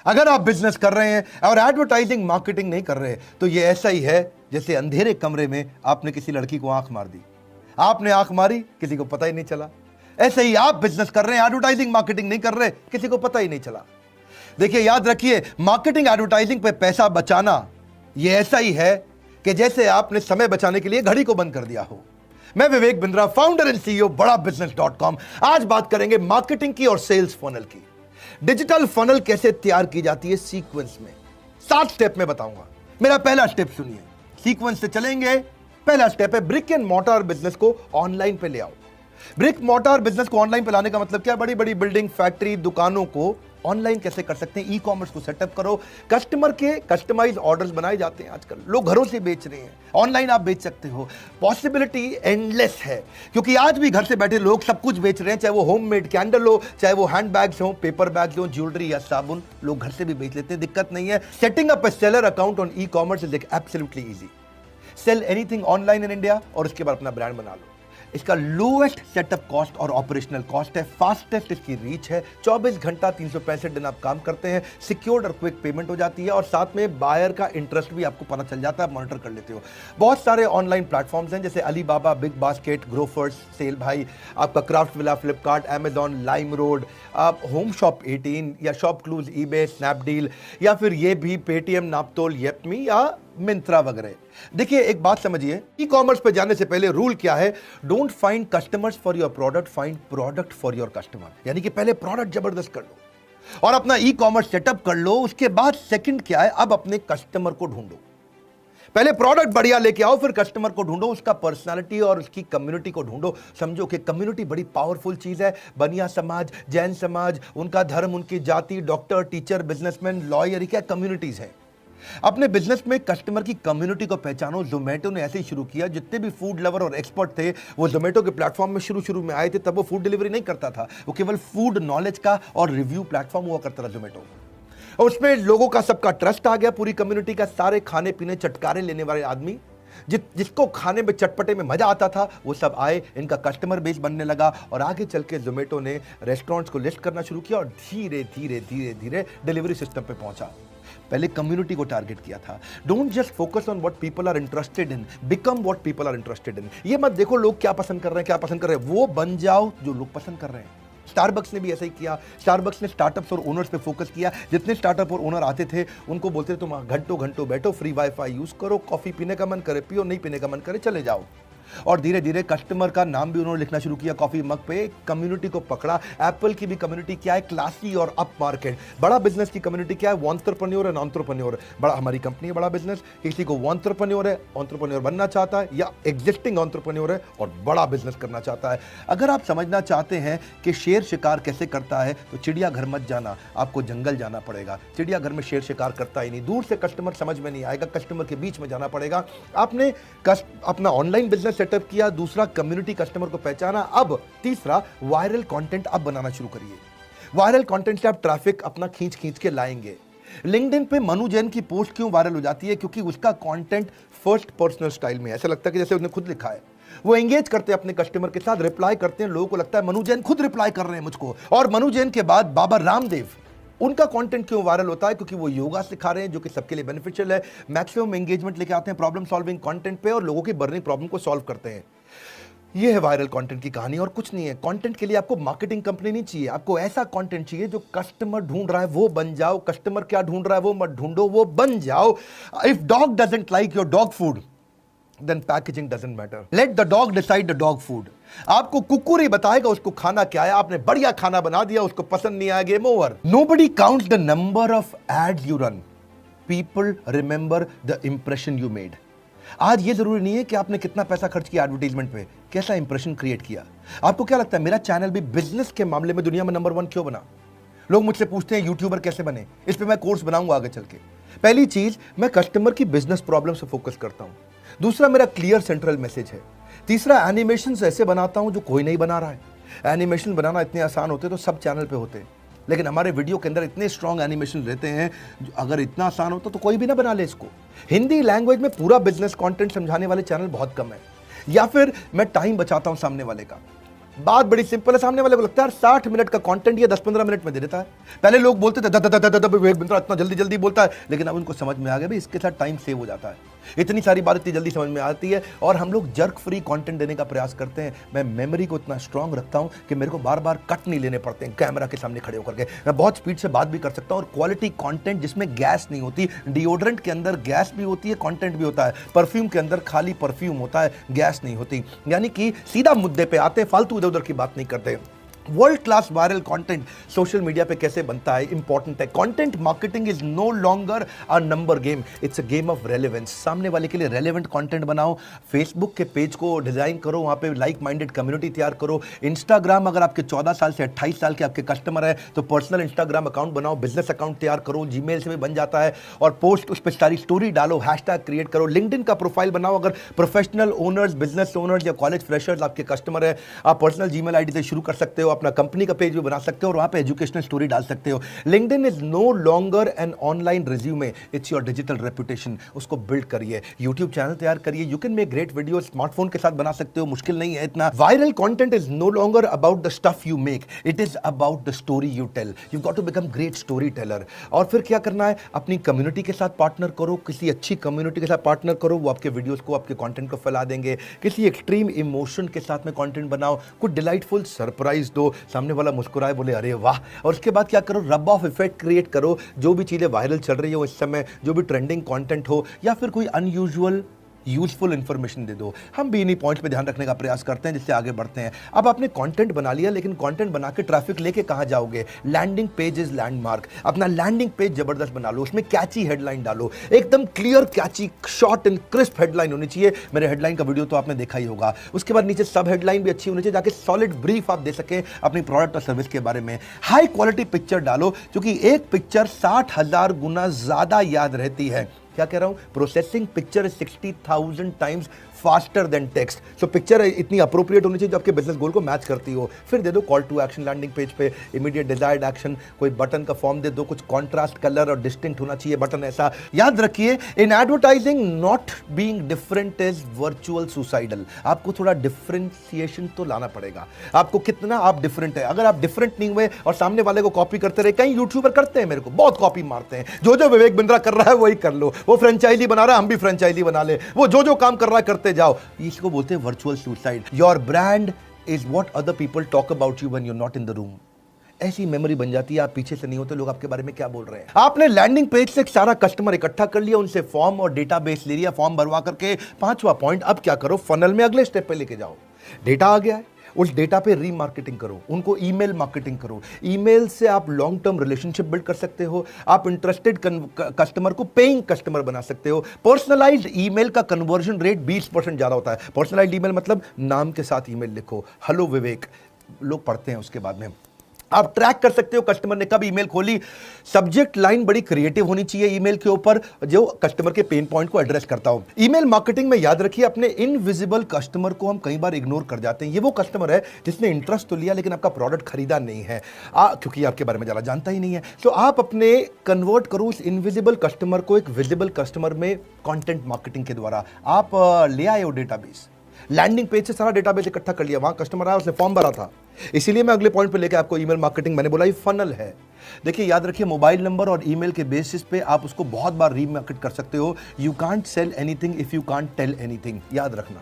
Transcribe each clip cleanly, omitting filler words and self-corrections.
अगर आप बिजनेस कर रहे हैं और एडवर्टाइजिंग मार्केटिंग नहीं कर रहे तो ये ऐसा ही है जैसे अंधेरे कमरे में आपने किसी लड़की को आंख मार दी, आपने आंख मारी, किसी को पता ही नहीं चला। ऐसे ही आप बिजनेस कर रहे हैं, एडवर्टाइजिंग मार्केटिंग नहीं कर रहे, किसी को पता ही नहीं चला। देखिए, याद रखिए, मार्केटिंग एडवर्टाइजिंग पे पैसा बचाना ये ऐसा ही है कि जैसे आपने समय बचाने के लिए घड़ी को बंद कर दिया हो। मैं Vivek Bindra, founder and CEO बड़ाबिजनेस.com। आज बात करेंगे मार्केटिंग की और सेल्स फनल की। डिजिटल फनल कैसे तैयार की जाती है सीक्वेंस में 7 स्टेप में बताऊंगा। मेरा पहला स्टेप सुनिए, सीक्वेंस से चलेंगे। पहला स्टेप है ब्रिक एंड मोर्टार बिजनेस को ऑनलाइन पे ले आओ। ब्रिक मोर्टार बिजनेस को ऑनलाइन पे लाने का मतलब क्या? बड़ी बड़ी बिल्डिंग, फैक्ट्री, दुकानों को ऑनलाइन कैसे कर सकते हैं? ई कॉमर्स को सेटअप करो। कस्टमर के कस्टमाइज ऑर्डर्स बनाए जाते हैं आजकल, लोग घरों से बेच रहे हैं, ऑनलाइन आप बेच सकते हो। पॉसिबिलिटी एंडलेस है, क्योंकि आज भी घर से बैठे लोग सब कुछ बेच रहे हैं, चाहे वो होममेड कैंडल हो, चाहे वो हैंड बैग्स हो, पेपर बैग्स हो, ज्वेलरी या साबुन, लोग घर से भी बेच लेते हैं, दिक्कत नहीं है। Setting up A seller account on e commerce is absolutely easy. Sell anything online in India और उसके बाद अपना ब्रांड बना लो। इसका लोएस्ट सेटअप कॉस्ट और ऑपरेशनल कॉस्ट है, फास्टेस्ट इसकी रीच है, 24 घंटा 365 दिन आप काम करते हैं, सिक्योर्ड और क्विक पेमेंट हो जाती है, और साथ में बायर का इंटरेस्ट भी आपको पता चल जाता है, मॉनिटर कर लेते हो। बहुत सारे ऑनलाइन प्लेटफॉर्म्स हैं, जैसे अलीबाबा, बिग बास्केट, ग्रोफर्स, सेल भाई, आपका Craftsvilla, Flipkart, Amazon, LimeRoad, आप होम शॉप 18 या शॉप क्लूज, ईबे, स्नैपडील, या फिर ये भी पेटीएम, नापतोल, येपमी या मिंत्रा वगैरह। देखिए, एक बात समझिए, ई कॉमर्स पे जाने से पहले रूल क्या है? Don't find customers for your product, find product for your customer. यानी कि पहले प्रोडक्ट जबरदस्त कर लो और अपना ई कॉमर्स सेटअप कर लो। उसके बाद सेकंड क्या है? अब अपने कस्टमर को ढूंढो। पहले प्रोडक्ट बढ़िया लेके आओ, फिर कस्टमर को ढूंढो, उसका पर्सनालिटी और उसकी कम्युनिटी को ढूंढो। समझो कि कम्युनिटी बड़ी पावरफुल चीज है। बनिया समाज, जैन समाज, उनका धर्म, उनकी जाति, डॉक्टर, टीचर, बिजनेसमैन, लॉयर, क्या कम्युनिटीज है। अपने बिजनेस में कस्टमर की कम्युनिटी को पहचानो। जोमेटो ने ऐसे ही शुरू किया। जितने भी फूड लवर और एक्सपर्ट थे वो जोमेटो के प्लेटफॉर्म में शुरू में आए थे। तब वो फूड डिलीवरी नहीं करता था, वो केवल फूड नॉलेज का और रिव्यू प्लेटफॉर्म हुआ करता था जोमेटो। और उसमें लोगों का सबका ट्रस्ट आ गया, पूरी कम्युनिटी का। सारे खाने पीने चटकारे लेने वाले आदमी, जिसको खाने में चटपटे में मजा आता था, वो सब आए, इनका कस्टमर बेस बनने लगा। और आगे चल के जोमेटो ने रेस्टोरेंट्स को लिस्ट करना शुरू किया और धीरे धीरे धीरे धीरे डिलीवरी सिस्टम पे पहुंचा। पहले कम्युनिटी को टारगेट किया था। Don't just focus on what people are interested in, become what people are interested in. ये मत देखो लोग क्या पसंद कर रहे हैं, वो बन जाओ जो लोग पसंद कर रहे हैं। स्टारबक्स ने भी ऐसा ही किया। स्टारबक्स ने स्टार्टअप्स और ओनर्स पे फोकस किया। जितने स्टार्टअप और ओनर आते थे उनको बोलते थे तुम घंटों घंटों बैठो, फ्री वाईफाई यूज करो, कॉफी पीने का मन करे पियो, नहीं पीने का मन करे चले जाओ। और धीरे धीरे कस्टमर का नाम भी उन्होंने लिखना शुरू किया कॉफी मग पे। कम्युनिटी को पकड़ा। एप्पल की भी कम्युनिटी क्या है? क्लासी और अप मार्केट। बड़ा बिजनेस की कम्युनिटी क्या है? वॉन्टरप्रेन्योर एंड एंटरप्रेन्योर। बड़ा, हमारी कंपनी है बड़ा बिजनेस। किसी को वॉन्टरप्रेन्योर है, एंटरप्रेन्योर बनना चाहता है, या एग्जिस्टिंग एंटरप्रेन्योर है और बड़ा बिजनेस करना चाहता है। अगर आप समझना चाहते हैं कि शेर शिकार कैसे करता है तो चिड़ियाघर मत जाना, आपको जंगल जाना पड़ेगा। चिड़ियाघर में शेर शिकार करता ही नहीं, दूर से कस्टमर समझ में नहीं आएगा, कस्टमर के बीच में जाना पड़ेगा। आपने अपना ऑनलाइन बिजनेस सेटअप किया, दूसरा कम्युनिटी कस्टमर को पहचाना, अब तीसरा वायरल कंटेंट अब बनाना शुरू करिए। वायरल कंटेंट से आप ट्रैफिक अपना खींच के लाएंगे। लिंक्डइन पे मनु जैन की पोस्ट क्यों वायरल हो जाती है? क्योंकि उसका कंटेंट फर्स्ट पर्सनल स्टाइल में, ऐसा लगता है कि जैसे उसने खुद लिखा है। वो एंगेज करते हैं अपने कस्टमर के साथ, रिप्लाई करते हैं, लोगों को लगता है मनु जैन खुद रिप्लाई कर रहे हैं मुझको। और मनु जैन के बाद बाबा रामदेव, उनका कंटेंट क्यों वायरल होता है? क्योंकि वो योगा सिखा रहे हैं जो कि सबके लिए बेनिफिशियल है। मैक्सिमम एंगेजमेंट लेके आते हैं प्रॉब्लम सॉल्विंग कंटेंट पे और लोगों की बर्निंग प्रॉब्लम को सॉल्व करते हैं। ये है वायरल कंटेंट की कहानी और कुछ नहीं है। कंटेंट के लिए आपको मार्केटिंग कंपनी नहीं चाहिए, आपको ऐसा कंटेंट चाहिए जो कस्टमर ढूंढ रहा है वो बन जाओ। कस्टमर क्या ढूंढ रहा है वो मत ढूंढो, वो बन जाओ। If dog doesn't like your dog food then packaging doesn't matter. Let the dog decide the dog food. आपको कुकुर ही बताएगा उसको खाना क्या है। आपने बढ़िया खाना बना दिया, उसको पसंद नहीं आया, game over. Nobody counts the number of ads you run, people remember the impression you made. आज ये जरूरी नहीं है कि आपने कितना पैसा खर्च किया एडवर्टाइजमेंट पे, कैसा इंप्रेशन क्रिएट किया। आपको क्या लगता है मेरा चैनल भी बिजनेस के मामले में दुनिया में नंबर 1 क्यों बना? लोग मुझसे पूछते हैं यूट्यूबर कैसे बने, इस पे मैं कोर्स बनाऊंगा आगे चल के। पहली चीज, मैं कस्टमर की बिजनेस प्रॉब्लम से फोकस करता हूं। दूसरा, मेरा क्लियर सेंट्रल मैसेज है। तीसरा, एनिमेशन ऐसे बनाता हूं जो कोई नहीं बना रहा है। एनिमेशन बनाना इतने आसान होते तो सब चैनल पे होते, लेकिन हमारे वीडियो के अंदर इतने स्ट्रॉन्ग एनिमेशन रहते हैं, अगर इतना आसान होता तो कोई भी ना बना ले इसको। हिंदी लैंग्वेज में पूरा बिजनेस कंटेंट समझाने वाले चैनल बहुत कम है, या फिर मैं टाइम बचाता हूं सामने वाले का। बात बड़ी सिंपल है, सामने वाले को लगता है 60 मिनट का कंटेंट ये 10-15 मिनट में दे देता है। पहले लोग बोलते थे विवेक बिंद्रा इतना जल्दी जल्दी बोलता है, लेकिन अब उनको समझ में आ गया भाई इसके साथ टाइम सेव हो जाता है, इतनी सारी बात इतनी जल्दी समझ में आती है। और हम लोग जर्क फ्री कंटेंट देने का प्रयास करते हैं। मैं मेमोरी को इतना स्ट्रांग रखता हूं कि मेरे को बार बार कट नहीं लेने पड़ते हैं कैमरा के सामने खड़े होकर के। मैं बहुत स्पीड से बात भी कर सकता हूं और क्वालिटी कंटेंट जिसमें गैस नहीं होती। डिओड्रेंट के अंदर गैस भी होती है, कंटेंट भी होता है। परफ्यूम के अंदर खाली परफ्यूम होता है, गैस नहीं होती। यानी कि सीधा मुद्दे पे आते हैं, फालतू इधर उधर की बात नहीं करते। World class viral content social media पे कैसे बनता है, इंपॉर्टेंट है। Content marketing is no longer a number game, it's a game of relevance. सामने वाले के लिए रेलेवेंट कंटेंट बनाओ। फेसबुक के पेज को डिजाइन करो, वहां पे लाइक माइंडेड कम्युनिटी तैयार करो। इंस्टाग्राम अगर आपके 14 साल से 28 साल के आपके कस्टमर है तो पर्सनल इंस्टाग्राम अकाउंट बनाओ, बिजनेस अकाउंट तैयार करो, जीमेल से भी बन जाता है। और पोस्ट उस पर सारी स्टोरी डालो, हैशटैग क्रिएट करो। लिंक्डइन का प्रोफाइल बनाओ। अगर प्रोफेशनल ओनर्स, बिजनेस ओनर्स या कॉलेज फ्रेशर्स आपके कस्टमर है, आप पर्सनल जीमेल आईडी से शुरू कर सकते हो। अपना कंपनी का पेज भी बना सकते हो और वहां पे एजुकेशनल स्टोरी डाल सकते हो। LinkedIn is no longer an online resume, it's your digital reputation. उसको बिल्ड करिए, यूट्यूब चैनल तैयार करिए। You can make great video, smartphone के साथ बना सकते हो, मुश्किल नहीं है इतना। Viral content is no longer about the stuff you make, it is about the story you tell. You got to become great story teller. और फिर क्या करना है, अपनी कम्युनिटी के साथ पार्टनर करो, किसी अच्छी कम्युनिटी के साथ पार्टनर करो, वो आपके वीडियोस को, आपके कंटेंट को फैला देंगे। किसी एक्सट्रीम इमोशन के साथ में कंटेंट बनाओ, कुछ डिलाइटफुल सरप्राइज दो, सामने वाला मुस्कुराए, बोले अरे वाह। और उसके बाद क्या करो, रब ऑफ इफेक्ट क्रिएट करो। जो भी चीजें वायरल चल रही हो इस समय, जो भी ट्रेंडिंग कंटेंट हो या फिर कोई अनयूजुअल यूजफुल इंफॉर्मेशन दे दो। हम भी इन्हीं पॉइंट्स पे ध्यान रखने का प्रयास करते हैं जिससे आगे बढ़ते हैं। अब आपने कंटेंट बना लिया, लेकिन कंटेंट बना के ट्रैफिक लेके कहां जाओगे? Landing page is landmark. अपना लैंडिंग पेज जबरदस्त बना लो, उसमें कैची हेडलाइन डालो, एकदम clear catchy short and crisp headline होनी चाहिए। मेरे हेडलाइन का वीडियो तो आपने देखा ही होगा। उसके बाद नीचे सब हेडलाइन भी अच्छी होनी चाहिए, जाके सॉलिड ब्रीफ आप दे सके अपनी प्रोडक्ट और सर्विस के बारे में। हाई क्वालिटी पिक्चर डालो, क्योंकि एक पिक्चर 60,000 गुना ज्यादा याद रहती है। क्या कह रहा हूं, processing picture 60,000 times faster than text. So picture इतनी अप्रोप्रिएट होनी चाहिए जो आपके बिजनेस गोल को मैच करती हो। फिर दे दो call to action landing page पे, इमीडिएट डिजायर्ड एक्शन, कोई बटन का फॉर्म दे दो, कुछ कॉन्ट्रास्ट कलर और डिस्टिंक्ट होना चाहिए बटन ऐसा। याद रखिए, in advertising not being different is virtual suicidal. आपको थोड़ा डिफरेंशिएशन तो लाना पड़ेगा। आपको कितना आप डिफरेंट है, अगर आप डिफरेंट नहीं हुए और सामने वाले को कॉपी करते रहे, कई यूट्यूबर करते हैं, मेरे को बहुत कॉपी मारते हैं। जो जो विवेक बिंद्रा कर रहा है वही कर लो, वो फ्रेंचाइजी बना रहा है हम भी फ्रेंचाइजी बना ले, वो जो जो काम कर रहा है करते जाओ। इसको बोलते हैं virtual suicide. Your brand is what other people talk about you when you are not in the room. ऐसी मेमोरी बन जाती है, आप पीछे से नहीं होते, लोग आपके बारे में क्या बोल रहे हैं। आपने लैंडिंग पेज से सारा कस्टमर इकट्ठा कर लिया, उनसे फॉर्म और डेटाबेस ले लिया, फॉर्म भरवा करके। 5वां पॉइंट, अब क्या करो, फनल में अगले स्टेप पे लेके जाओ। डेटा आ गया है, उस डेटा पे रीमार्केटिंग करो, उनको ईमेल मार्केटिंग करो। ईमेल से आप लॉन्ग टर्म रिलेशनशिप बिल्ड कर सकते हो। आप इंटरेस्टेड कस्टमर को पेइंग कस्टमर बना सकते हो। पर्सनलाइज्ड ईमेल का कन्वर्जन रेट 20% ज्यादा होता है। पर्सनलाइज्ड ईमेल मतलब नाम के साथ ईमेल लिखो, हेलो विवेक, लोग पढ़ते हैं उसके बाद में। आप ट्रैक कर सकते हो कस्टमर ने कब ईमेल खोली। सब्जेक्ट लाइन बड़ी क्रिएटिव होनी चाहिए ईमेल के ऊपर, जो कस्टमर के पेन पॉइंट को एड्रेस करता हो। ईमेल मार्केटिंग में याद रखिए, अपने इनविजिबल कस्टमर को हम कई बार इग्नोर कर जाते हैं। ये वो कस्टमर है जिसने इंटरेस्ट तो लिया लेकिन आपका प्रोडक्ट खरीदा नहीं है, क्योंकि आपके बारे में ज़्यादा जानता ही नहीं है। तो आप अपने कन्वर्ट करो उस इनविजिबल कस्टमर को एक विजिबल कस्टमर में कंटेंट मार्केटिंग के द्वारा। आप ले आए हो डेटाबेस, लैंडिंग पेज से सारा डेटाबेस इकट्ठा कर लिया, वहां कस्टमर आया, उसने फॉर्म भरा था। इसीलिए मैं अगले पॉइंट पे लेके आपको ईमेल मार्केटिंग, मैंने बोला ये फनल है। देखिए याद रखिए, मोबाइल नंबर और ईमेल के बेसिस पे आप उसको बहुत बार रीमार्केट कर सकते हो। You can't sell anything if you can't tell anything, याद रखना।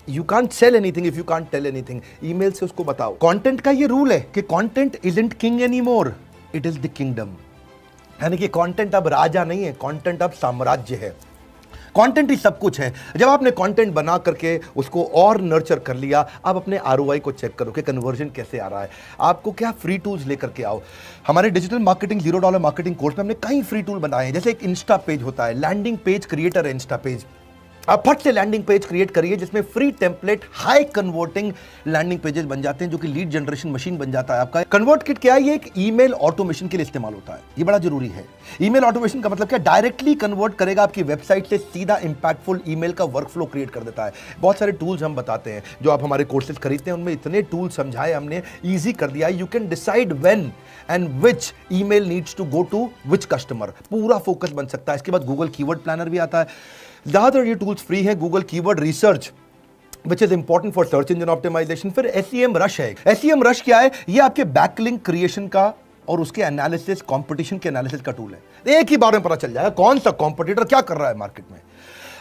You can't sell anything if you can't tell anything. Email से उसको बताओ। कंटेंट का ये रूल है कि content isn't king anymore, it is the kingdom. यानी कि कंटेंट अब राजा नहीं है, कंटेंट अब साम्राज्य है। कंटेंट ही सब कुछ है। जब आपने कंटेंट बना करके उसको और नर्चर कर लिया, आप अपने आरओआई को चेक करो कि कन्वर्जन कैसे आ रहा है। आपको क्या फ्री टूल्स लेकर के आओ। हमारे डिजिटल मार्केटिंग $0 मार्केटिंग कोर्स में हमने कई फ्री टूल बनाए हैं। जैसे एक इंस्टा पेज होता है, लैंडिंग पेज क्रिएटर है इंस्टा पेज। आप फट से लैंडिंग पेज क्रिएट करिए जिसमें free template high converting landing pages बन जाते हैं, जो कि लीड जनरेशन मशीन बन जाता है आपका। कन्वर्ट किट क्या है? ये एक ईमेल ऑटोमेशन के लिए इस्तेमाल होता है, ये बड़ा जरूरी है। ईमेल ऑटोमेशन का मतलब क्या? डायरेक्टली कन्वर्ट करेगा आपकी वेबसाइट से सीधा इंपैक्टफुल ईमेल का वर्कफ्लो क्रिएट कर देता है। बहुत सारे टूल्स हम बताते हैं, जो आप हमारे कोर्सेज खरीदते हैं उनमें इतने टूल समझाए हमने, ईजी कर दिया। You can decide when and which email needs to go to which customer, पूरा फोकस बन सकता है। इसके बाद गूगल कीवर्ड प्लानर भी आता है। ज्यादातर ये टूल्स फ्री है। Google keyword research which is important for search engine optimisation. फिर SEM रश है। SEM रश क्या है? ये आपके बैकलिंक क्रिएशन का और उसके एनालिसिस, कंपटीशन के एनालिसिस का टूल है। एक ही बार में पता चल जाएगा कौन सा कॉम्पिटिटर क्या कर रहा है मार्केट में।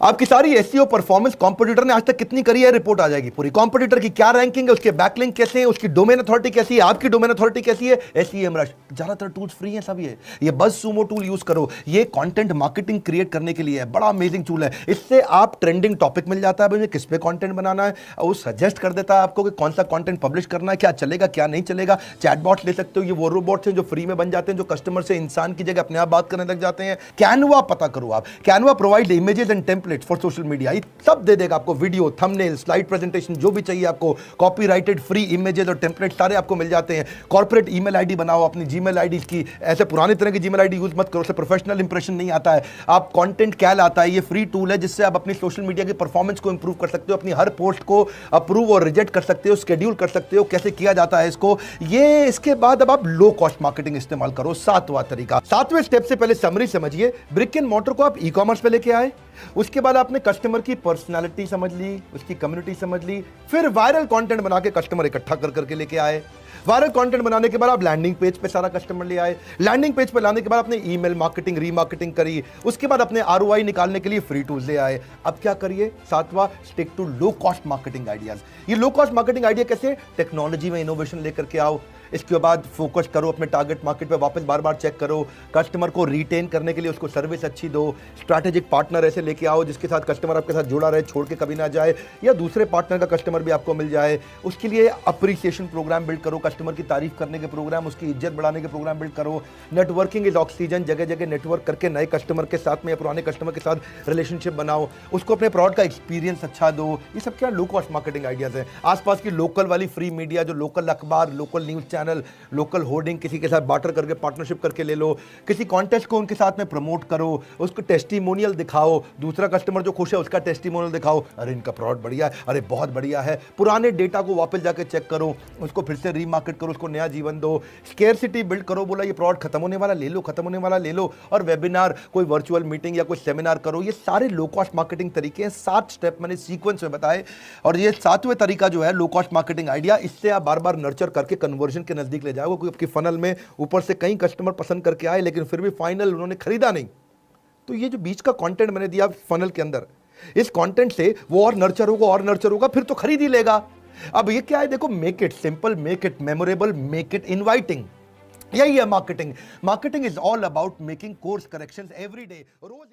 आपकी सारी SEO परफॉर्मेंस कॉम्पिटिटर ने आज तक कितनी करी है, रिपोर्ट आ जाएगी पूरी। कॉम्पिटिटर की क्या रैंकिंग है, उसके बैकलिंक कैसे हैं, उसकी डोमेन अथॉरिटी कैसी है, आपकी डोमेन अथॉरिटी कैसी है। SEM रश, ज्यादातर टूल्स फ्री हैं सब। ये बस सुमो टूल यूज करो, ये कंटेंट मार्केटिंग क्रिएट करने के लिए है, बड़ा अमेजिंग टूल है। इससे आप ट्रेंडिंग टॉपिक मिल जाता है, मुझे किस पे कंटेंट बनाना है, वो सजेस्ट कर देता है आपको कि कौन सा कंटेंट पब्लिश करना है, क्या चलेगा क्या नहीं चलेगा। चैटबॉट ले सकते हो, ये वो रोबोट्स हैं जो फ्री में बन जाते हैं, जो कस्टमर से इंसान की जगह अपने आप बात करने लग जाते हैं। कैनवा पता करो आप, Canva provide images and templates for social media, सब दे देगा आपको, वीडियो, थंबनेल, स्लाइड प्रेजेंटेशन, जो भी चाहिए आपको, कॉपीराइटेड फ्री इमेजेस और टेम्पलेट सारे आपको मिल जाते हैं। कॉर्पोरेट ईमेल आईडी बनाओ अपनी, जीमेल आईडी की ऐसे पुरानी तरह की जीमेल आईडी यूज मत करो, उससे प्रोफेशनल इंप्रेशन नहीं आता है। आप कंटेंट कैल आता है, ये फ्री टूल है जिससे आप अपनी सोशल मीडिया की परफॉर्मेंस को इंप्रूव कर सकते हो, अपनी हर पोस्ट को अप्रूव और रिजेक्ट कर सकते हो, शेड्यूल कर सकते हो, कैसे किया जाता है इसको। ये इसके बाद अब आप लो कॉस्ट मार्केटिंग इस्तेमाल करो, 7वां तरीका। 7वें स्टेप से पहले समरी समझिए। ब्रिक एंड मॉर्टर को आप ई-कॉमर्स पे लेके आए, उसके बाद आपने कस्टमर की पर्सनालिटी समझ ली, उसकी कम्युनिटी समझ ली, फिर वायरल कंटेंट बना के कस्टमर इकट्ठा कर करके लेके आए। वायरल कंटेंट बनाने के बाद आप लैंडिंग पेज पे सारा कस्टमर ले आए। लैंडिंग पेज पे लाने के बाद आपने ईमेल मार्केटिंग, रीमार्केटिंग करी, उसके बाद अपने ROI निकालने के लिए फ्री टूल्स ले आए। अब क्या करिए? 7वां, stick to low cost marketing ideas. ये लो कॉस्ट मार्केटिंग आइडिया कैसे? टेक्नोलॉजी में इनोवेशन लेकर के आओ। इसके बाद फोकस करो अपने टारगेट मार्केट पे, वापस बार बार चेक करो। कस्टमर को रिटेन करने के लिए उसको सर्विस अच्छी दो। स्ट्रैटेजिक पार्टनर ऐसे लेके आओ जिसके साथ कस्टमर आपके साथ जुड़ा रहे, छोड़ के कभी ना जाए, या दूसरे पार्टनर का कस्टमर भी आपको मिल जाए। उसके लिए अप्रिसिएशन प्रोग्राम बिल्ड करो, कस्टमर की तारीफ करने के प्रोग्राम, उसकी इज्जत बढ़ाने के प्रोग्राम बिल्ड करो। नेटवर्किंग इज ऑक्सीजन, जगह जगह नेटवर्क करके नए कस्टमर के साथ में या पुराने कस्टमर के साथ रिलेशनशिप बनाओ, उसको अपने प्रोडक्ट का एक्सपीरियंस अच्छा दो। ये सब क्या लो कॉस्ट मार्केटिंग आइडियाज हैं। आसपास की लोकल वाली फ्री मीडिया, जो लोकल अखबार, local news channel, local hoarding किसी के साथ बार्टर करके, पार्टनरशिप करके ले लो। किसी कॉन्टेस्ट को उनके साथ में प्रमोट करो, उसको टेस्टिमोनियल दिखाओ, दूसरा कस्टमर जो खुश है उसका टेस्टिमोनियल दिखाओ, अरे इनका प्रोडक्ट बढ़िया है, अरे बहुत बढ़िया है। पुराने डेटा को वापस जाके चेक करो, उसको फिर से रीमार्केट करो, उसको नया जीवन दो। स्केर्सिटी बिल्ड करो, बोला ये प्रोडक्ट खत्म होने वाला ले लो, खत्म होने वाला ले लो। और वेबिनार, कोई वर्चुअल मीटिंग या कोई सेमिनार करो। ये सारे लो कॉस्ट मार्केटिंग तरीके हैं। 7 स्टेप मैंने सीक्वेंस में बताए, और ये 7वें तरीका जो है लो कॉस्ट मार्केटिंग आइडिया, इससे आप बार बार नर्चर करके कन्वर्जन के नजदीक ले जाओगे। आपकी फनल में ऊपर से कई कस्टमर पसंद करके आए, लेकिन फिर भी फाइनल उन्होंने खरीदा नहीं, तो ये जो बीच का कंटेंट मैंने दिया फनल के अंदर, इस कंटेंट से वो और नर्चर होगा और नर्चर होगा, फिर तो खरीद ही लेगा। अब ये क्या है देखो, make it simple, make it memorable, make it inviting. यही है marketing. Marketing is all about making course corrections every day. Rose